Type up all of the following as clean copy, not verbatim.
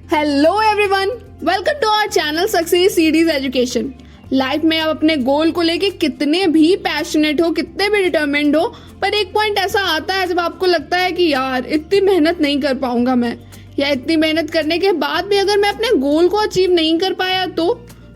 Hello everyone, welcome to our channel success series education. Life में आप अपने गोल को लेके कितने भी पैशनेट हो, कितने भी डिटरमिन्ड हो, पर एक पॉइंट ऐसा आता है जब आपको लगता है कि यार इतनी मेहनत नहीं कर पाऊंगा मैं, या इतनी मेहनत करने के बाद भी अगर मैं अपने गोल को अचीव नहीं कर पाया तो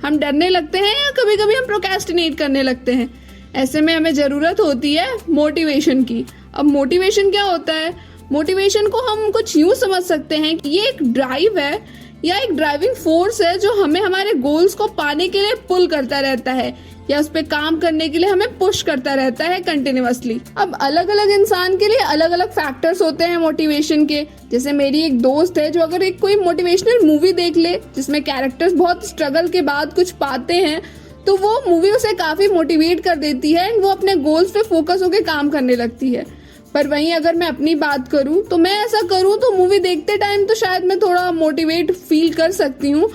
हम डरने लगते हैं या कभी कभी हम प्रोक्रेस्टिनेट करने लगते हैं। ऐसे में हमें जरूरत होती है मोटिवेशन की। अब मोटिवेशन क्या होता है? मोटिवेशन को हम कुछ यूं समझ सकते हैं कि ये एक ड्राइव है या एक ड्राइविंग फोर्स है जो हमें हमारे गोल्स को पाने के लिए पुल करता रहता है या उस पर काम करने के लिए हमें पुश करता रहता है कंटिन्यूअसली। अब अलग अलग इंसान के लिए अलग अलग फैक्टर्स होते हैं मोटिवेशन के। जैसे मेरी एक दोस्त है जो अगर एक कोई मोटिवेशनल मूवी देख ले जिसमें कैरेक्टर्स बहुत स्ट्रगल के बाद कुछ पाते हैं तो वो मूवी उसे काफी मोटिवेट कर देती है एंड वो अपने गोल्स पे फोकस होकर काम करने लगती है। पर वहीं अगर मैं अपनी बात करूं तो मैं ऐसा करूं तो मूवी देखते टाइम तो शायद मैं थोड़ा मोटिवेट फील कर सकती हूं,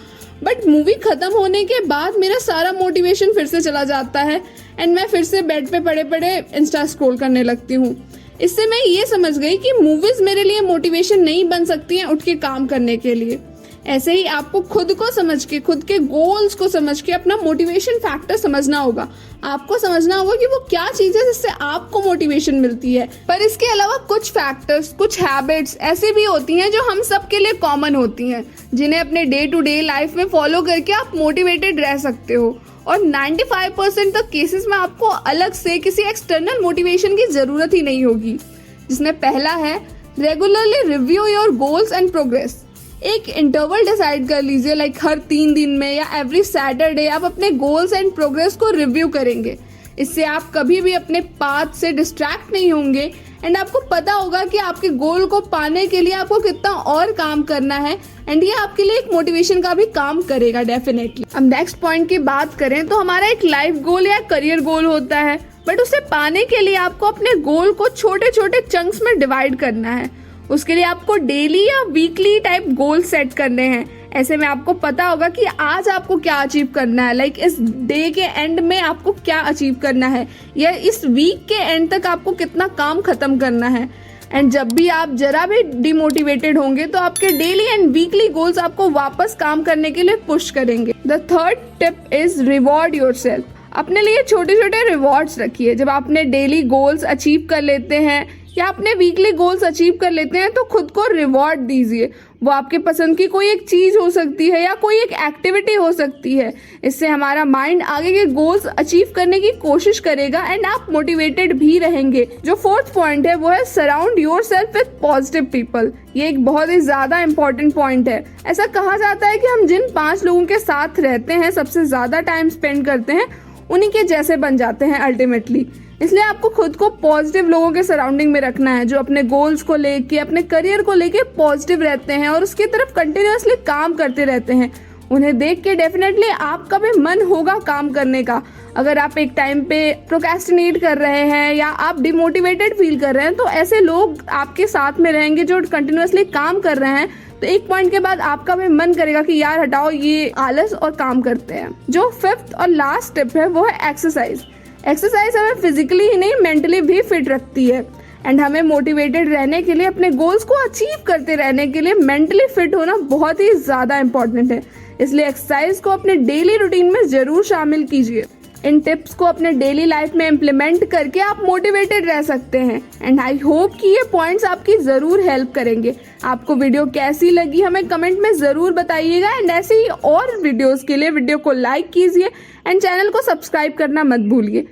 बट मूवी खत्म होने के बाद मेरा सारा मोटिवेशन फिर से चला जाता है एंड मैं फिर से बेड पे पड़े पड़े इंस्टा स्क्रॉल करने लगती हूँ। इससे मैं ये समझ गई कि मूवीज मेरे लिए मोटिवेशन नहीं बन सकती हैं उठ के काम करने के लिए। ऐसे ही आपको खुद को समझ के, खुद के गोल्स को समझ के अपना मोटिवेशन फैक्टर समझना होगा। आपको समझना होगा कि वो क्या चीज है जिससे आपको मोटिवेशन मिलती है। पर इसके अलावा कुछ फैक्टर्स, कुछ हैबिट्स ऐसी भी होती हैं जो हम सब के लिए कॉमन होती हैं, जिन्हें अपने डे टू डे लाइफ में फॉलो करके आप मोटिवेटेड रह सकते हो। और 95% तक केसेस में आपको अलग से किसी एक्सटर्नल मोटिवेशन की जरूरत ही नहीं होगी। जिसमें पहला है regularly review your goals and progress. एक इंटरवल डिसाइड कर लीजिए, लाइक हर 3 दिन में या एवरी सैटरडे आप अपने गोल्स एंड प्रोग्रेस को रिव्यू करेंगे। इससे आप कभी भी अपने पाथ से डिस्ट्रैक्ट नहीं होंगे एंड आपको पता होगा कि आपके गोल को पाने के लिए आपको कितना और काम करना है एंड ये आपके लिए एक मोटिवेशन का भी काम करेगा डेफिनेटली। अब नेक्स्ट पॉइंट की बात करें तो हमारा एक लाइफ गोल या करियर गोल होता है, बट उसे पाने के लिए आपको अपने गोल को छोटे छोटे चंक्स में डिवाइड करना है। उसके लिए आपको डेली या वीकली टाइप गोल सेट करने हैं। ऐसे में आपको पता होगा कि आज आपको क्या अचीव करना है, लाइक इस डे के एंड में आपको क्या अचीव करना है या इस वीक के एंड तक आपको कितना काम खत्म करना है। एंड जब भी आप जरा भी डिमोटिवेटेड होंगे तो आपके डेली एंड वीकली गोल्स आपको वापस काम करने के लिए पुश करेंगे। The third tip is reward yourself. अपने लिए छोटे छोटे रिवॉर्ड्स रखिए। जब आपने डेली गोल्स अचीव कर लेते हैं या अपने वीकली गोल्स अचीव कर लेते हैं तो खुद को रिवॉर्ड दीजिए। वो आपके पसंद की कोई एक चीज हो सकती है या कोई एक एक्टिविटी हो सकती है। इससे हमारा माइंड आगे के गोल्स अचीव करने की कोशिश करेगा एंड आप मोटिवेटेड भी रहेंगे। जो फोर्थ पॉइंट है वो है surround yourself with positive people. ये एक बहुत ही ज्यादा इंपॉर्टेंट पॉइंट है। ऐसा कहा जाता है कि हम जिन 5 लोगों के साथ रहते हैं, सबसे ज्यादा टाइम स्पेंड करते हैं, उन्हीं के जैसे बन जाते हैं अल्टीमेटली। इसलिए आपको खुद को पॉजिटिव लोगों के सराउंडिंग में रखना है जो अपने गोल्स को लेके, अपने करियर को लेके पॉजिटिव रहते हैं और उसकी तरफ कंटिन्यूअसली काम करते रहते हैं। उन्हें देख के डेफिनेटली आपका भी मन होगा काम करने का। अगर आप एक टाइम पे प्रोक्रेस्टिनेट कर रहे हैं या आप डिमोटिवेटेड फील कर रहे हैं तो ऐसे लोग आपके साथ में रहेंगे जो कंटिन्यूअसली काम कर रहे हैं, तो एक पॉइंट के बाद आपका भी मन करेगा कि यार हटाओ ये आलस और काम करते हैं। जो 5th और लास्ट टिप है वो है एक्सरसाइज। एक्सरसाइज हमें फिजिकली ही नहीं मेंटली भी फिट रखती है एंड हमें मोटिवेटेड रहने के लिए, अपने गोल्स को अचीव करते रहने के लिए मेंटली फिट होना बहुत ही ज्यादा इंपॉर्टेंट है। इसलिए एक्सरसाइज को अपने डेली रूटीन में जरूर शामिल कीजिए। इन टिप्स को अपने डेली लाइफ में इम्प्लीमेंट करके आप मोटिवेटेड रह सकते हैं एंड आई होप कि ये पॉइंट्स आपकी जरूर हेल्प करेंगे। आपको वीडियो कैसी लगी हमें कमेंट में जरूर बताइएगा एंड ऐसे ही और वीडियोस के लिए वीडियो को लाइक कीजिए एंड चैनल को सब्सक्राइब करना मत भूलिए।